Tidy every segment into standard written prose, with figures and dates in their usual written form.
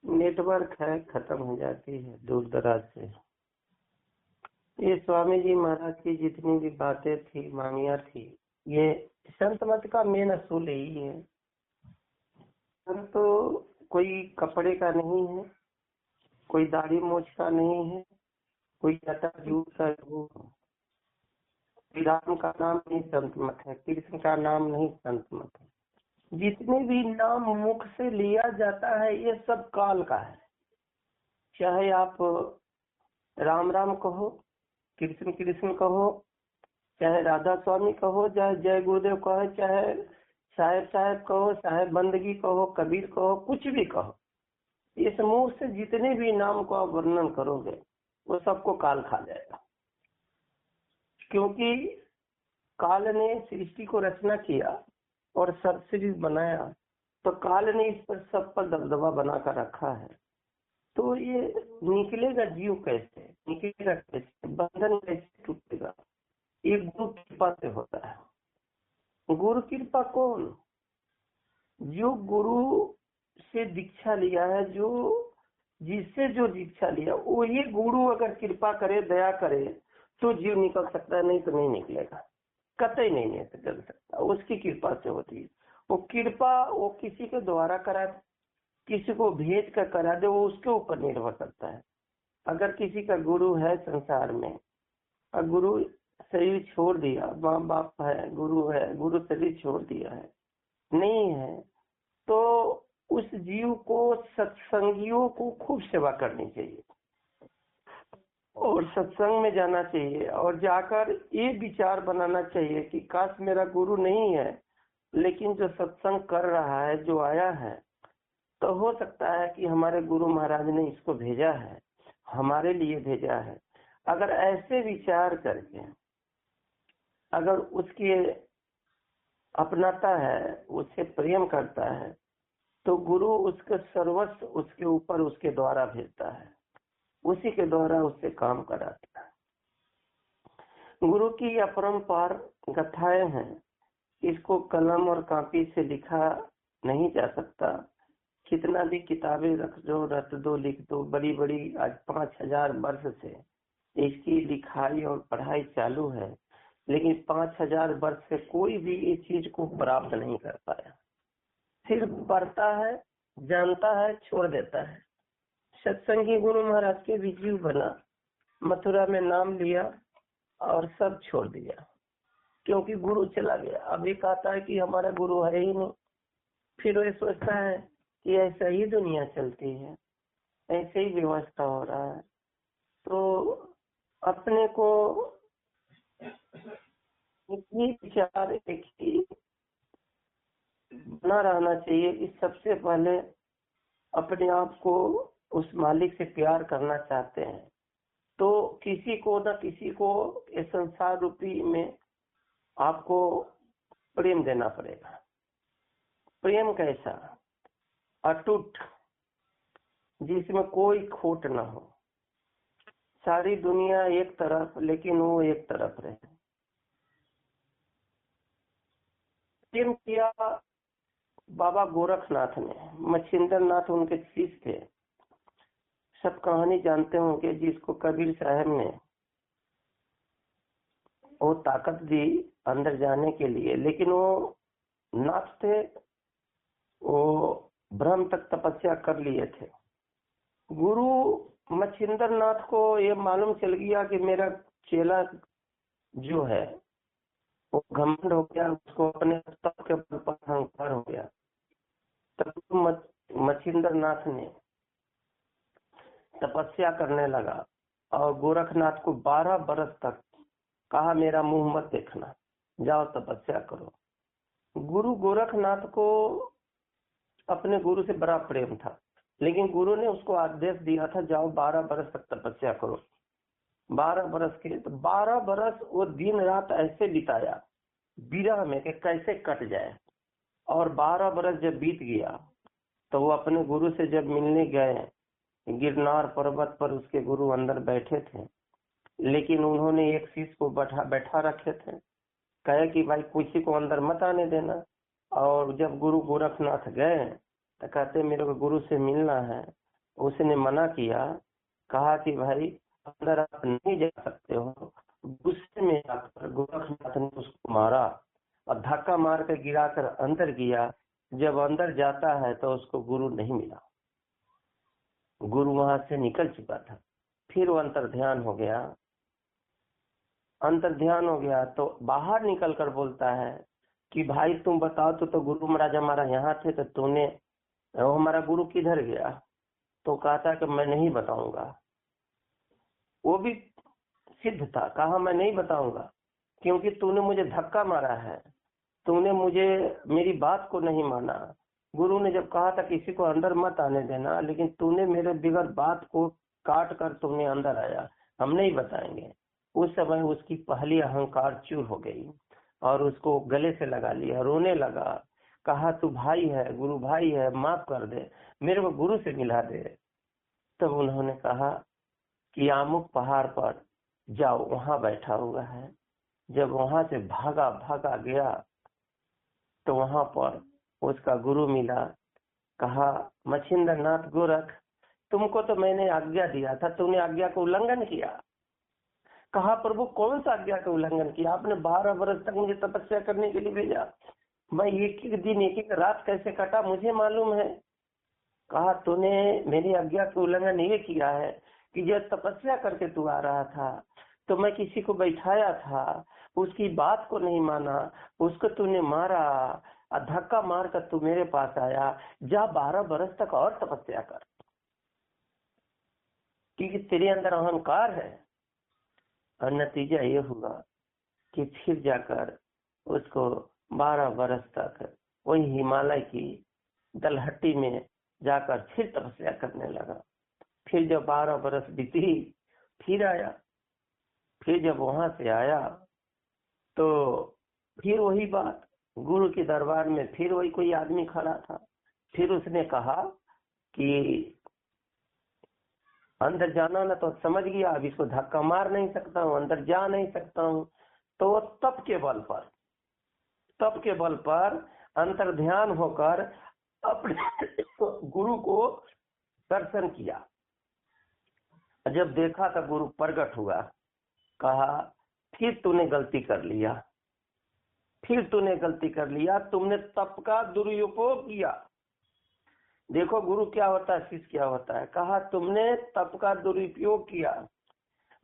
Network है, खत्म हो जाती है दूर दराज से। ये स्वामी जी महाराज की जितनी भी बातें थी, मांगियां थी, ये संत मत का मेन असूल यही है। संत तो कोई कपड़े का नहीं है, कोई दाढ़ी मूछ का नहीं है, कोई जटा जूट का हो। श्री राम का नाम नहीं संत मत है, कृष्ण का नाम नहीं संत मत है। जितने भी नाम मुख से लिया जाता है ये सब काल का है। चाहे आप राम राम कहो, कृष्ण कृष्ण कहो, चाहे राधा स्वामी कहो, चाहे जय गुरुदेव कहो, चाहे साहेब साहेब कहो, चाहे बंदगी कहो, कबीर कहो, कुछ भी कहो, इस मुंह से जितने भी नाम को आप वर्णन करोगे वो सबको काल खा जाएगा। क्योंकि काल ने सृष्टि को रचना किया और सर्वश्रेष्ठ बनाया, तो काल ने इस पर सब पर दबदबा बनाकर रखा है। तो ये निकलेगा जीव कैसे, निकलेगा कैसे, बंधन कैसे टूटेगा? ये गुरु कृपा से होता है। गुरु कृपा कौन? जो गुरु से दीक्षा लिया है, जो जिससे जो दीक्षा लिया वही गुरु अगर कृपा करे, दया करे तो जीव निकल सकता है, नहीं तो नहीं निकलेगा, कतई नहीं निकल सकता। उसकी कृपा से होती है। वो कृपा वो किसी के द्वारा करा, किसी को भेज कर करा दे, वो उसके ऊपर निर्भर करता है। अगर किसी का गुरु है संसार में और गुरु शरीर छोड़ दिया, माँ बाप है, गुरु है, गुरु शरीर छोड़ दिया है, नहीं है, तो उस जीव को सत्संगियों को खूब सेवा करनी चाहिए और सत्संग में जाना चाहिए और जाकर ये विचार बनाना चाहिए कि काश मेरा गुरु नहीं है, लेकिन जो सत्संग कर रहा है, जो आया है, तो हो सकता है कि हमारे गुरु महाराज ने इसको भेजा है, हमारे लिए भेजा है। अगर ऐसे विचार करके अगर उसके अपनाता है, उससे प्रेम करता है, तो गुरु उसके सर्वस्व उसके ऊपर उसके द्वारा भेजता है, उसी के द्वारा उससे काम कराता है। गुरु की अपरंपार कथाएं हैं, इसको कलम और कापी से लिखा नहीं जा सकता। कितना भी किताबें रख दो, रट दो, लिख दो, बड़ी बड़ी आज 5000 वर्ष से इसकी लिखाई और पढ़ाई चालू है, लेकिन 5000 वर्ष से कोई भी इस चीज को प्राप्त नहीं कर पाया। सिर्फ पढ़ता है, जानता है, छोड़ देता है। सत्संगी गुरु महाराज के भी जीव बना, मथुरा में नाम लिया और सब छोड़ दिया, क्योंकि गुरु चला गया। अभी कहता है कि हमारा गुरु है ही नहीं, फिर वो सोचता है कि ऐसा ही दुनिया चलती है, ऐसे ही व्यवस्था हो रहा है। तो अपने को इतनी विचार एक ही बना रहना चाहिए कि सबसे पहले अपने आप को उस मालिक से प्यार करना चाहते हैं तो किसी को न किसी को इस संसार रूपी में आपको प्रेम देना पड़ेगा। प्रेम कैसा? अटूट, जिसमें कोई खोट ना हो। सारी दुनिया एक तरफ लेकिन वो एक तरफ रहे। प्रेम किया बाबा गोरखनाथ ने, मच्छिंद्र नाथ उनके शिष्य थे, सब कहानी जानते होंगे, जिसको कबीर साहब ने वो ताकत दी अंदर जाने के लिए, लेकिन वो नाथ थे, वो ब्रह्म तक तपस्या कर लिए थे। गुरु मच्छिंद्र नाथ को ये मालूम चल गया कि मेरा चेला जो है वो घमंड हो गया, उसको अपने तप के बल पर अहंकार हो गया। तब मच्छिंद्र नाथ ने तपस्या करने लगा और गोरखनाथ को 12 बरस तक कहा मेरा मुंह मत देखना, जाओ तपस्या करो। गुरु गोरखनाथ को अपने गुरु से बड़ा प्रेम था, लेकिन गुरु ने उसको आदेश दिया था जाओ 12 बरस तक तपस्या करो। 12 बरस के, तो 12 बरस वो दिन रात ऐसे बिताया विरह में कि कैसे कट जाए। और 12 बरस जब बीत गया तो वो अपने गुरु से जब मिलने गए, गिरनार पर्वत पर उसके गुरु अंदर बैठे थे, लेकिन उन्होंने एक शिष्य को बैठा रखे थे, कहे कि भाई किसी को अंदर मत आने देना। और जब गुरु गोरखनाथ गए तो कहते मेरे को गुरु से मिलना है, उसने मना किया, कहा कि भाई अंदर आप नहीं जा सकते हो। गुस्से में आकर गोरखनाथ ने उसको मारा और धक्का मार कर गिराकर अंदर गया। जब अंदर जाता है तो उसको गुरु नहीं मिला, गुरु वहां से निकल चुका था। फिर वो अंतर ध्यान हो गया, अंतर ध्यान हो गया तो बाहर निकल कर बोलता है कि भाई तुम बताओ तो गुरु महाराज हमारा यहाँ थे, तो तूने वो हमारा गुरु किधर गया? तो कहता कि मैं नहीं बताऊंगा। वो भी सिद्ध था, कहा मैं नहीं बताऊंगा क्योंकि तूने मुझे धक्का मारा है, तूने मुझे मेरी बात को नहीं माना। गुरु ने जब कहा था किसी को अंदर मत आने देना, लेकिन तूने मेरे बिगड़ बात को काट कर तुमने अंदर आया, हम नहीं बताएंगे। उस समय उसकी पहली अहंकार चूर हो गई और उसको गले से लगा लिया, रोने लगा, कहा तू भाई है, गुरु भाई है, माफ कर दे, मेरे को गुरु से मिला दे। तब उन्होंने कहा कि अमुक पहाड़ पर जाओ, वहां बैठा हुआ है। जब वहां से भागा भागा गया तो वहां पर उसका गुरु मिला। कहा मच्छिंद्र नाथ गोरख, तुमको तो मैंने आज्ञा दिया था, तुमने आज्ञा का उल्लंघन किया। कहा प्रभु कौन सा आज्ञा का उल्लंघन किया? आपने 12 वर्ष तक मुझे तपस्या करने के लिए भेजा, मैं एक एक दिन एक एक रात कैसे कटा मुझे मालूम है। कहा तूने मेरी आज्ञा का उल्लंघन ये किया है कि जब तपस्या करके तू आ रहा था तो मैं किसी को बैठाया था, उसकी बात को नहीं माना, उसको तूने मारा और धक्का मार कर तू मेरे पास आया। जा 12 वर्ष तक और तपस्या कर, क्योंकि तेरे अंदर अहंकार है। और नतीजा ये हुआ कि फिर जाकर उसको 12 वर्ष तक वही हिमालय की दलहट्टी में जाकर फिर तपस्या करने लगा। फिर जब 12 वर्ष बीती फिर आया, फिर जब वहां से आया तो फिर वही बात, गुरु के दरबार में फिर वही कोई आदमी खड़ा था। फिर उसने कहा कि अंदर जाना ना, तो समझ गया अब इसको धक्का मार नहीं सकता हूँ, अंदर जा नहीं सकता हूँ। तो वो तप के बल पर अंतर ध्यान होकर अपने गुरु को दर्शन किया। जब देखा तो गुरु प्रकट हुआ, कहा फिर तूने गलती कर लिया, फिर तूने गलती कर लिया, तुमने तप का दुरुपयोग किया। देखो गुरु क्या होता है, शिष्य क्या होता है। कहा तुमने तप का दुरुपयोग किया,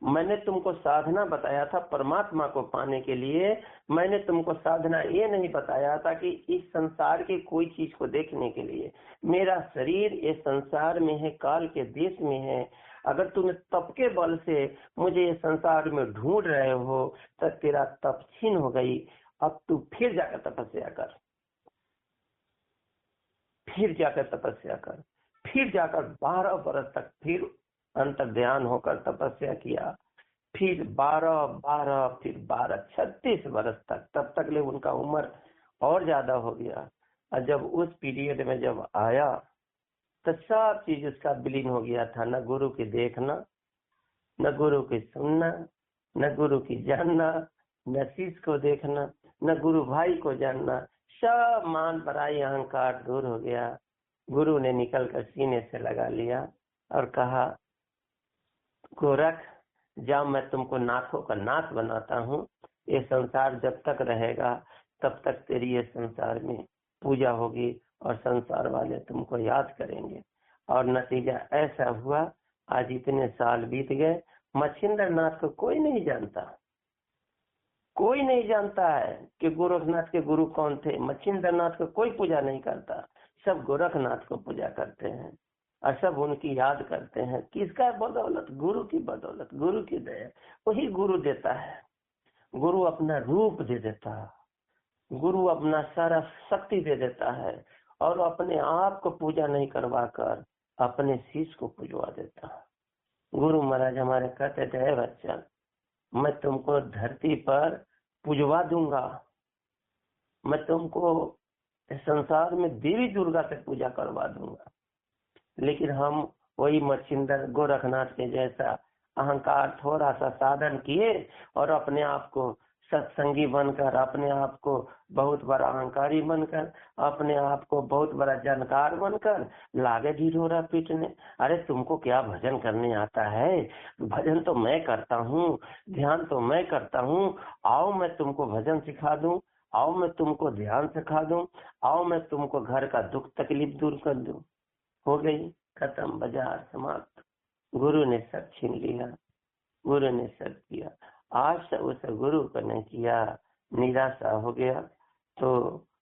मैंने तुमको साधना बताया था परमात्मा को पाने के लिए, मैंने तुमको साधना ये नहीं बताया था कि इस संसार की कोई चीज को देखने के लिए। मेरा शरीर इस संसार में है, काल के देश में है। अगर तुमने तप के बल से मुझे इस संसार में ढूंढ रहे हो तो तेरा तप छीन हो गई। अब तू फिर जाकर तपस्या कर, फिर जाकर तपस्या कर। फिर जाकर 12 वर्ष तक फिर अंतर ध्यान होकर तपस्या किया। फिर 12 फिर 12 36 वर्ष तक, तब तक ले उनका उम्र और ज्यादा हो गया। और जब उस पीरियड में जब आया तो सब चीज उसका विलीन हो गया था, न गुरु की देखना, न गुरु की सुनना, न गुरु की जानना, न शिष्य को देखना, न गुरु भाई को जानना। सब मान बड़ाई अहंकार दूर हो गया। गुरु ने निकल कर सीने से लगा लिया और कहा गोरख जाओ, मैं तुमको नाथों का नाथ बनाता हूँ। ये संसार जब तक रहेगा तब तक तेरी ये संसार में पूजा होगी और संसार वाले तुमको याद करेंगे। और नतीजा ऐसा हुआ, आज इतने साल बीत गए, मच्छिंद्र नाथ को कोई नहीं जानता, कोई नहीं जानता है कि गोरखनाथ के गुरु कौन थे। मच्छिंद्र नाथ को कोई पूजा नहीं करता, सब गोरखनाथ को पूजा करते हैं और सब उनकी याद करते हैं। किसका बदौलत? गुरु की बदौलत, गुरु की दया। वही गुरु देता है, गुरु अपना रूप दे देता है, गुरु अपना सारा शक्ति दे देता है और अपने आप को पूजा नहीं करवा कर अपने शिष्य को पूजवा देता है। गुरु महाराज हमारे कहते थे बच्चा, मैं तुमको धरती पर पूजवा दूंगा, मैं तुमको संसार में देवी दुर्गा से पूजा करवा दूंगा। लेकिन हम वही मच्छिंद्र गोरखनाथ के जैसा अहंकार थोड़ा सा साधन किए और अपने आप को सत्संगी बनकर, अपने आप को बहुत बड़ा अहंकारी बनकर, अपने आप को बहुत बड़ा जानकार बनकर लागे ढिढोरा पीटने। अरे तुमको क्या भजन करने आता है? भजन तो मैं करता हूँ, ध्यान तो मैं करता हूँ। आओ मैं तुमको भजन सिखा दूं, आओ मैं तुमको ध्यान सिखा दूं, आओ मैं तुमको घर का दुख तकलीफ दूर कर दूं। हो गई खत्म, बाजार समाप्त। गुरु ने सब छीन लिया, गुरु ने सब किया। आज से उस गुरु को नहीं किया, निराशा हो गया। तो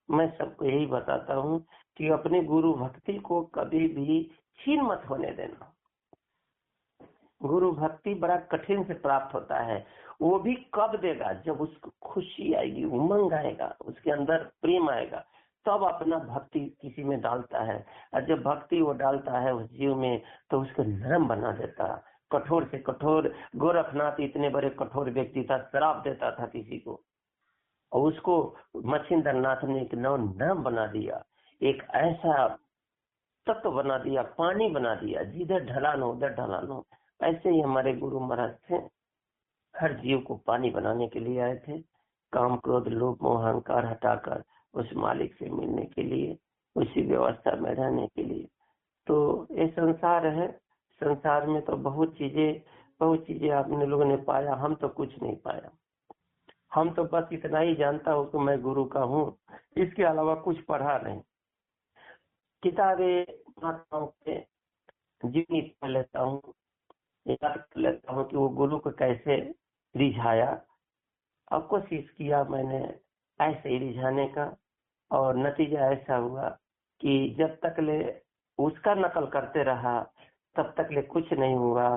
मैं सबको यही बताता हूँ कि अपने गुरु भक्ति को कभी भी छीन मत होने देना। गुरु भक्ति बड़ा कठिन से प्राप्त होता है। वो भी कब देगा? जब उसको खुशी आएगी, उमंग आएगा, उसके अंदर प्रेम आएगा, तब अपना भक्ति किसी में डालता है। और जब भक्ति वो डालता है उस जीव में, तो उसको नरम बना देता है। कठोर से कठोर, गोरखनाथ इतने बड़े कठोर व्यक्ति था, श्राप देता था किसी को, और उसको मच्छिंद्र नाथ ने एक नरम बना दिया, एक ऐसा तत्व बना दिया, पानी बना दिया, जिधर ढलान हो उधर ढलान हो। ऐसे ही हमारे गुरु महाराज थे, हर जीव को पानी बनाने के लिए आए थे। काम क्रोध लोभ मोह अहंकार हटाकर उस मालिक से मिलने के लिए, उसी व्यवस्था में रहने के लिए। तो ये संसार है, संसार में तो बहुत चीजें आपने लोगों ने पाया, हम तो कुछ नहीं पाया। हम तो बस इतना ही जानता हूँ कि मैं गुरु का हूँ, इसके अलावा कुछ पढ़ा नहीं। किताबें महात्माओं के जीवनी पढ़ लेता हूँ, याद कर लेता हूँ कि वो गुरु को कैसे रिझाया, और कोशिश किया मैंने ऐसे ही रिझाने का, और नतीजा ऐसा हुआ कि जब तक ले उसका नकल करते रहा तब तक ले कुछ नहीं हुआ।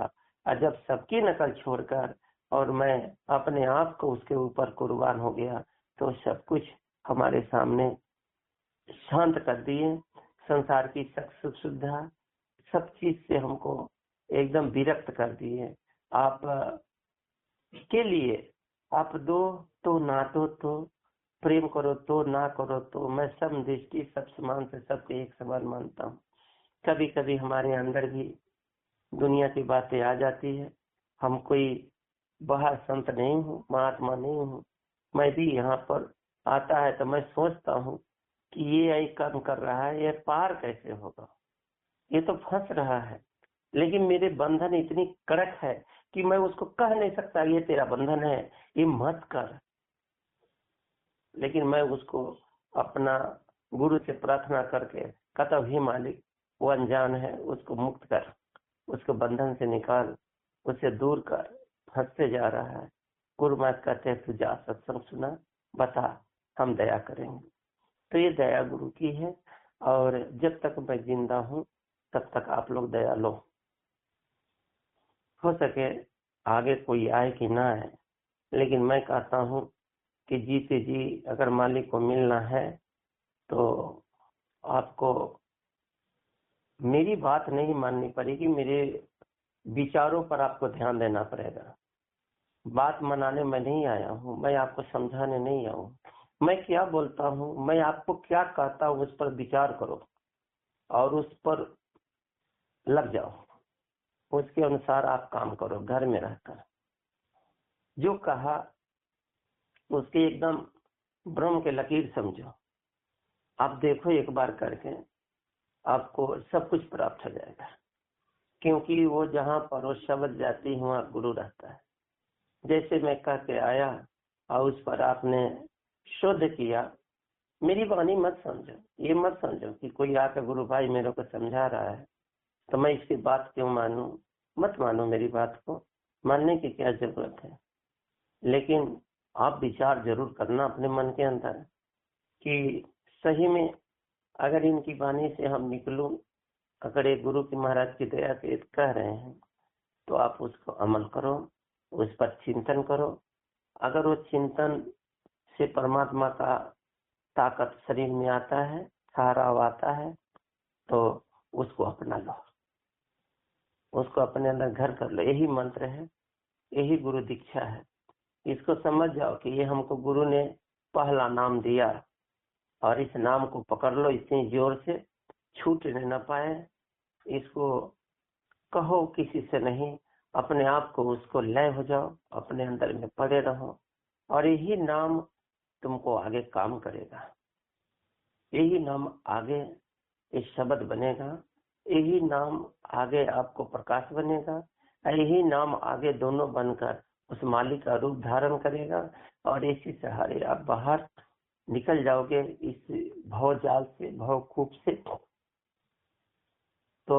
और जब सबकी नकल छोड़कर और मैं अपने आप को उसके ऊपर कुर्बान हो गया, तो सब कुछ हमारे सामने शांत कर दिए। संसार की सुख सुविधा सब चीज से हमको एकदम विरक्त कर दिए। आप के लिए आप दो तो ना दो तो, प्रेम करो तो ना करो तो, मैं सब दृष्टि सब समान से सबको एक समान मानता हूँ। कभी कभी हमारे अंदर भी दुनिया की बातें आ जाती है। हम कोई बाहर संत नहीं हूँ, महात्मा नहीं हूँ। मैं भी यहाँ पर आता है तो मैं सोचता हूँ कि ये यही काम कर रहा है, ये पार कैसे होगा? ये तो फंस रहा है। लेकिन मेरे बंधन इतनी कड़क है कि मैं उसको कह नहीं सकता ये तेरा बंधन है, ये मत कर। लेकिन मैं उसको अपना गुरु से प्रार्थना करके कहता हूँ, हे मालिक वो अनजान है, उसको मुक्त कर, उसको बंधन से निकाल, उसे दूर कर, फंसते जा रहा है। गुरु महाराज कहते हैं तू जा, सत्संग सुना, बता, हम दया करेंगे। तो ये दया गुरु की है, और जब तक मैं जिंदा हूँ तब तक आप लोग दया लो। हो सके आगे कोई आए कि ना आए, लेकिन मैं कहता हूँ कि जीते जी अगर मालिक को मिलना है तो आपको मेरी बात नहीं माननी पड़ेगी, मेरे विचारों पर आपको ध्यान देना पड़ेगा। बात मनाने में नहीं आया हूँ, मैं आपको समझाने नहीं आया हूँ। मैं क्या बोलता हूँ, मैं आपको क्या कहता हूँ, उस पर विचार करो और उस पर लग जाओ, उसके अनुसार आप काम करो। घर में रहकर जो कहा उसके एकदम ब्रह्म के लकीर समझो। आप देखो एक बार करके, आपको सब कुछ प्राप्त हो जाएगा, क्योंकि वो जहाँ पर वो शब्द जाती है वहाँ गुरु रहता है। जैसे मैं कह के आया और उस पर आपने शोध किया, मेरी वाणी मत समझो, ये मत समझो कि कोई आकर गुरु भाई मेरे को समझा रहा है तो मैं इसकी बात क्यों मानूं। मत मानो मेरी बात को, मानने की क्या जरूरत है। लेकिन आप विचार जरूर करना अपने मन के अंदर कि सही में अगर इनकी वाणी से हम निकलूं, अगर एक गुरु की महाराज की दया से कह रहे हैं तो आप उसको अमल करो, उस पर चिंतन करो। अगर वो चिंतन से परमात्मा का ताकत शरीर में आता है, सहारा आता है, तो उसको अपना लो, उसको अपने अंदर घर कर लो। यही मंत्र है, यही गुरु दीक्षा है। इसको समझ जाओ कि ये हमको गुरु ने पहला नाम दिया, और इस नाम को पकड़ लो इतनी जोर से छूटने न पाए। इसको कहो किसी से नहीं, अपने आप को उसको लय हो जाओ, अपने अंदर में पड़े रहो, और यही नाम तुमको आगे काम करेगा, यही नाम आगे एक शब्द बनेगा, यही नाम आगे आपको प्रकाश बनेगा, यही नाम आगे दोनों बनकर उस मालिक का रूप धारण करेगा और इसी सहारे आप बाहर निकल जाओगे इस भव जाल से, भव कूप से। तो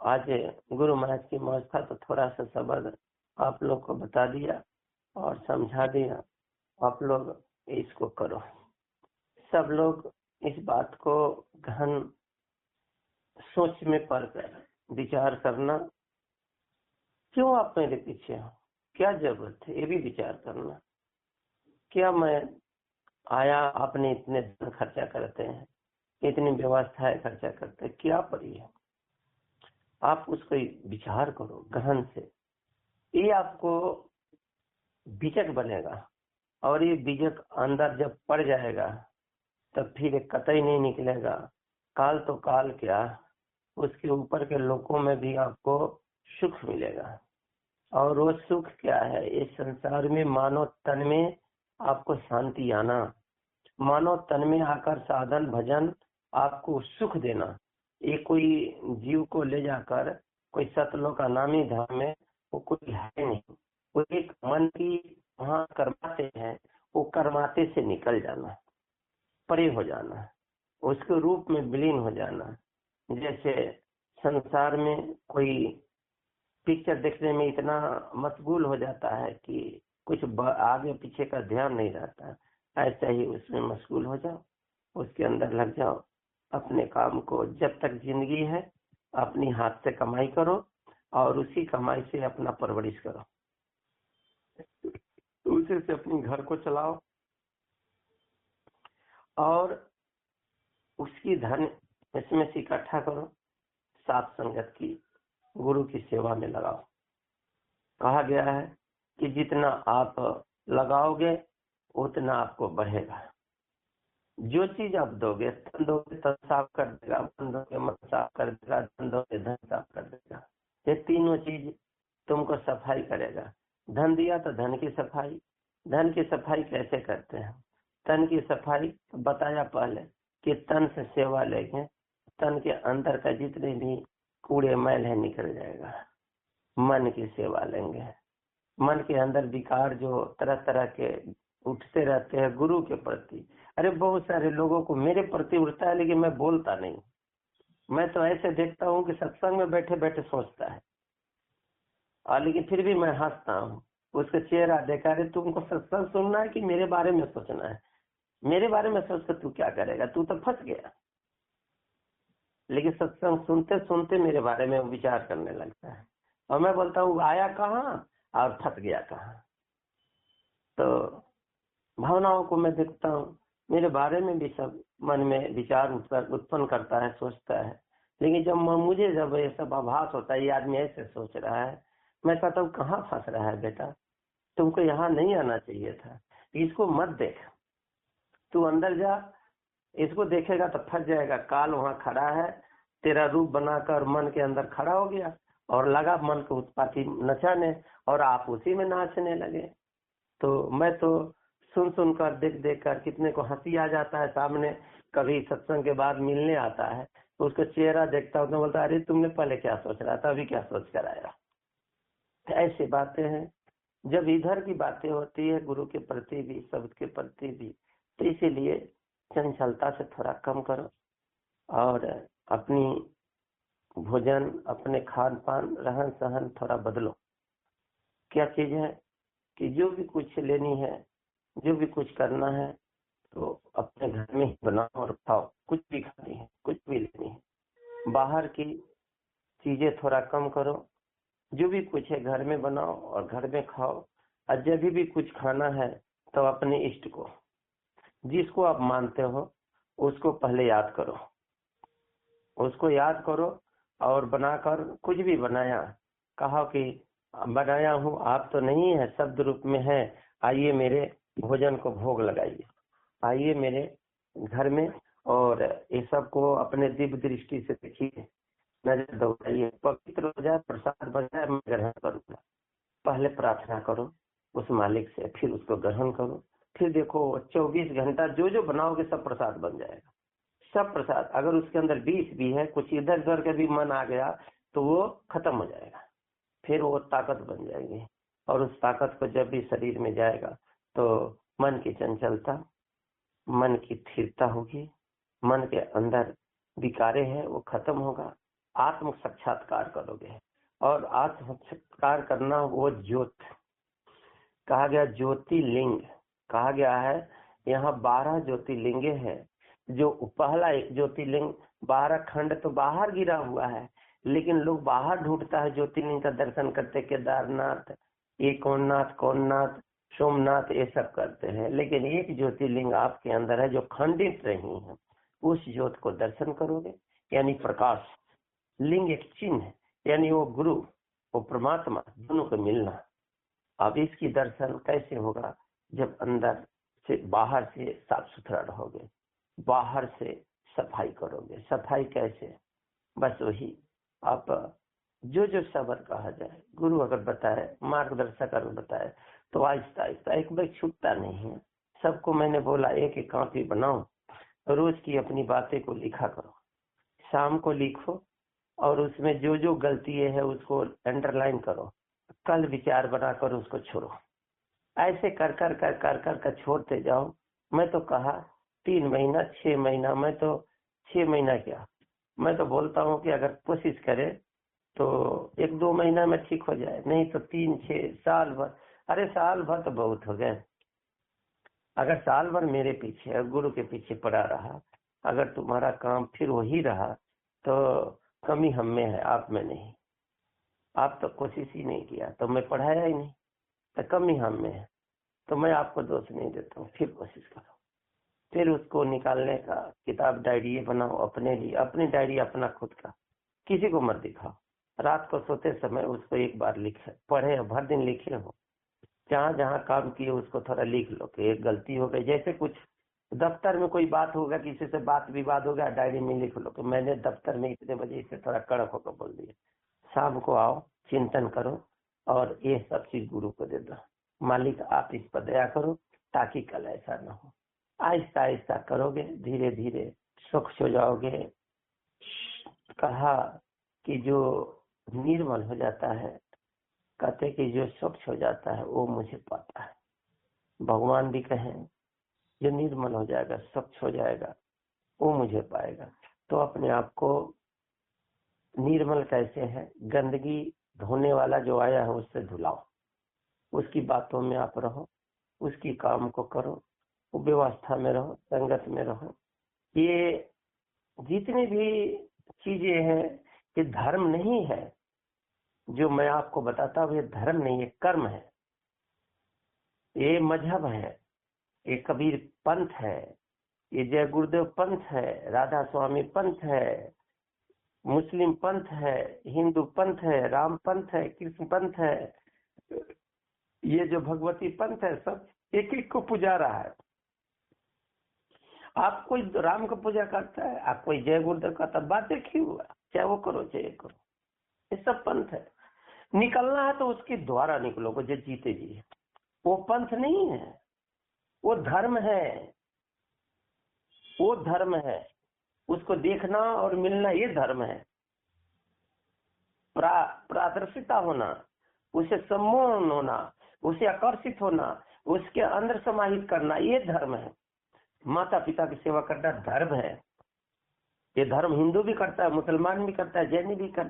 आज गुरु महाराज की मौज था तो थोड़ा सा शब्द आप लोग को बता दिया और समझा दिया। आप लोग इसको करो, सब लोग इस बात को गहन सोच में पढ़कर विचार करना, क्यों आप मेरे पीछे हो, क्या जरूरत है, ये भी विचार करना। क्या मैं आया, आपने इतने धन खर्चा करते हैं, इतनी व्यवस्थाएं खर्चा करते हैं, क्या पड़ी है, आप उसको विचार करो गहन से। ये आपको बीजक बनेगा और ये बीजक अंदर जब पड़ जाएगा तब फिर कतई नहीं निकलेगा। काल तो काल क्या, उसके ऊपर के लोकों में भी आपको सुख मिलेगा। और वो सुख क्या है, इस संसार में मानव तन में आपको शांति आना, मानव तन में आकर साधन भजन आपको सुख देना। ये कोई जीव को ले जाकर कोई सतलोक का नामी धाम में वो कोई है नहीं, वो एक मन की वहाँ कर्माते हैं, वो कर्माते से निकल जाना, परे हो जाना, उसके रूप में विलीन हो जाना। जैसे संसार में कोई पिक्चर देखने में इतना मशगूल हो जाता है कि कुछ आगे पीछे का ध्यान नहीं रहता, ऐसा ही उसमें मशगूल हो जाओ, उसके अंदर लग जाओ, अपने काम को जब तक जिंदगी है अपनी हाथ से कमाई करो और उसी कमाई से अपना परवरिश करो, उसी से अपनी घर को चलाओ और उसकी धन इसमें से इकट्ठा करो, सात संगत की, गुरु की सेवा में लगाओ। कहा गया है कि जितना आप लगाओगे उतना आपको बढ़ेगा। जो चीज आप दोगे, तन दोगे तन साफ कर देगा, मन दोगे मन साफ कर देगा, धन दोगे धन साफ कर देगा। ये तीनों चीज तुमको सफाई करेगा। धन दिया तो धन की सफाई, धन की सफाई कैसे करते हैं, तन की सफाई बताया पहले कि तन से सेवा लेंगे, तन के अंदर का जितने भी कूड़े मैल है निकल जाएगा। मन की सेवा लेंगे, मन के अंदर विकार जो तरह तरह के उठते रहते हैं गुरु के प्रति, अरे बहुत सारे लोगों को मेरे प्रति उठता है लेकिन मैं बोलता नहीं, मैं तो ऐसे देखता हूँ कि सत्संग में बैठे बैठे सोचता है और लेकिन फिर भी मैं हंसता हूँ, उसका चेहरा देखा, अरे तुमको सत्संग सुनना है कि मेरे बारे में सोचना है, मेरे बारे में सोच कर तू क्या करेगा, तू तो फंस गया। लेकिन सत्संग सुनते सुनते मेरे बारे में विचार करने लगता है और मैं बोलता हूँ आया कहाँ और फंस गया कहाँ। तो भावनाओं को मैं देखता हूँ, मेरे बारे में भी सब मन में विचार उत्पन्न करता है, सोचता है, लेकिन जब ये सब आभास होता है ये आदमी ऐसे सोच रहा है, मैं कहता हूँ कहाँ फंस रहा है बेटा, तुमको यहाँ नहीं आना चाहिए था, इसको मत देख, तू अंदर जा, इसको देखेगा तो फंस जाएगा। काल वहाँ खड़ा है, तेरा रूप बनाकर मन के अंदर खड़ा हो गया और लगा मन को उत्पाती नचाने और आप उसी में नाचने लगे। तो मैं तो सुन सुन कर देख देख कर कितने को हंसी आ जाता है, सामने कभी सत्संग के बाद मिलने आता है तो उसका चेहरा देखता हूँ तो बोलता अरे तुमने पहले क्या सोच रहा था, अभी क्या सोच कर आया। ऐसी बातें हैं, जब इधर की बातें होती है गुरु के प्रति भी शब्द के प्रति भी, तो इसीलिए चंचलता से थोड़ा कम करो और अपनी भोजन, अपने खान पान, रहन सहन थोड़ा बदलो। क्या चीज है कि जो भी कुछ लेनी है, जो भी कुछ करना है तो अपने घर में ही बनाओ और खाओ, कुछ भी खानी है, कुछ भी लेनी है, बाहर की चीजें थोड़ा कम करो, जो भी कुछ है घर में बनाओ और घर में खाओ। और जब भी कुछ खाना है तो अपने इष्ट को, जिसको आप मानते हो उसको पहले याद करो, उसको याद करो और बनाकर कुछ भी बनाया, कहा कि बनाया हूँ, आप तो नहीं है, शब्द रूप में है, आइए मेरे भोजन को भोग लगाइए, आइए मेरे घर में और ये सब को अपने दिव्य दृष्टि से देखिए, नजर दौड़ाइए, पवित्र हो जाए, प्रसाद बन जाए, मैं ग्रहण करूंगा। पहले प्रार्थना करो, उस मालिक से, फिर उसको ग्रहण करो। फिर देखो 24 घंटा जो जो बनाओगे सब प्रसाद बन जाएगा, सब प्रसाद। अगर उसके अंदर विष भी है, कुछ इधर उधर का भी मन आ गया तो वो खत्म हो जाएगा, फिर वो ताकत बन जाएगी। और उस ताकत को जब भी शरीर में जाएगा तो मन की चंचलता, मन की स्थिरता होगी, मन के अंदर विकारे हैं वो खत्म होगा, आत्म साक्षात्कार करोगे। और आत्म साक्षात्कार करना वो ज्योत कहा गया, ज्योतिर्लिंग कहा गया है। यहाँ 12 ज्योतिर्लिंगे हैं। जो पहला एक ज्योतिर्लिंग 12 खंड तो बाहर गिरा हुआ है, लेकिन लोग बाहर ढूंढता है ज्योतिर्लिंग का दर्शन करते, केदारनाथ, एकोनाथ, कौननाथ, सोमनाथ ये सब करते हैं, लेकिन एक ज्योतिर्लिंग आपके अंदर है जो खंडित नहीं है। उस ज्योत को दर्शन करोगे, यानी प्रकाश। लिंग एक चिन्ह, यानी वो गुरु वो परमात्मा दोनों को मिलना। अब इसकी दर्शन कैसे होगा? जब अंदर से बाहर से साफ सुथरा रहोगे, बाहर से सफाई करोगे। सफाई कैसे? बस वही आप जो जो शब्द कहा जाए, गुरु अगर बताए, मार्गदर्शक अगर बताए तो आहिस्ता आहिस्ता, एक बार छूटता नहीं है। सबको मैंने बोला एक एक कॉपी बनाओ, रोज की अपनी बातें को लिखा करो, शाम को लिखो और उसमें जो जो गलती है उसको अंडरलाइन करो, कल विचार बनाकर उसको छोड़ो। ऐसे कर कर कर कर कर कर छोड़ते जाओ। मैं तो कहा 3 महीना 6 महीना, मैं तो 6 महीना क्या, मैं तो बोलता हूँ कि अगर कोशिश करे तो 1-2 महीना में ठीक हो जाए, नहीं तो 3-6 साल भर। अरे साल भर तो बहुत हो गए। अगर साल भर मेरे पीछे गुरु के पीछे पड़ा रहा, अगर तुम्हारा काम फिर वही रहा तो कमी हम में है, आप में नहीं। आप तो कोशिश ही नहीं किया तो मैं पढ़ाया ही नहीं, तो कमी हम में है। तो मैं आपको दोष नहीं देता हूँ, फिर कोशिश करो, फिर उसको निकालने का किताब डायरी बनाओ अपने लिए, अपनी डायरी अपना खुद का, किसी को मत दिखाओ। रात को सोते समय उसको एक बार लिखे, पढ़े, भर दिन लिखे हो, जहाँ जहाँ काम किए उसको थोड़ा लिख लो कि एक गलती हो गई। जैसे कुछ दफ्तर में कोई बात होगा, किसी से बात विवाद हो गया, डायरी में लिख लो कि मैंने दफ्तर में इतने बजे इसे थोड़ा कड़क होकर बोल दिया। शाम को आओ, चिंतन करो और ये सब चीज गुरु को दे दो। मालिक आप इस पर दया करो ताकि कल ऐसा न हो। आहिस्ता आहिस्ता करोगे, धीरे धीरे स्वच्छ हो जाओगे। कहा कि जो निर्मल हो जाता है, कहते कि जो स्वच्छ हो जाता है वो मुझे पाता है। भगवान भी कहें जो निर्मल हो जाएगा, स्वच्छ हो जाएगा, वो मुझे पाएगा। तो अपने आप को निर्मल कैसे है? गंदगी धोने वाला जो आया है उससे धुलाओ, उसकी बातों में आप रहो, उसकी काम को करो, वो व्यवस्था में रहो, संगत में रहो। ये जितनी भी चीजें हैं ये धर्म नहीं है, जो मैं आपको बताता हूँ ये धर्म नहीं है, कर्म है, ये मजहब है, ये कबीर पंथ है, ये जय गुरुदेव पंथ है, राधा स्वामी पंथ है, मुस्लिम पंथ है, हिंदू पंथ है, राम पंथ है, कृष्ण पंथ है, ये जो भगवती पंथ है, सब एक एक को पुजा रहा है। आप कोई राम का पूजा करता है, आप कोई जय गुरुदेव का, तब बात एक ही हुआ, चाहे वो करो चाहे करो, ये सब पंथ है। निकलना है तो उसके द्वारा निकलोगे, जो जीते जी। वो पंथ नहीं है, वो धर्म है, वो धर्म है। उसको देखना और मिलना ये धर्म है। प्रादर्शिता होना, उसे सम्मोहन होना, उसे आकर्षित होना, उसके अंदर समाहित करना, ये धर्म है। माता पिता की सेवा करना धर्म है। ये धर्म हिंदू भी करता है, मुसलमान भी करता है, जैन भी करता है।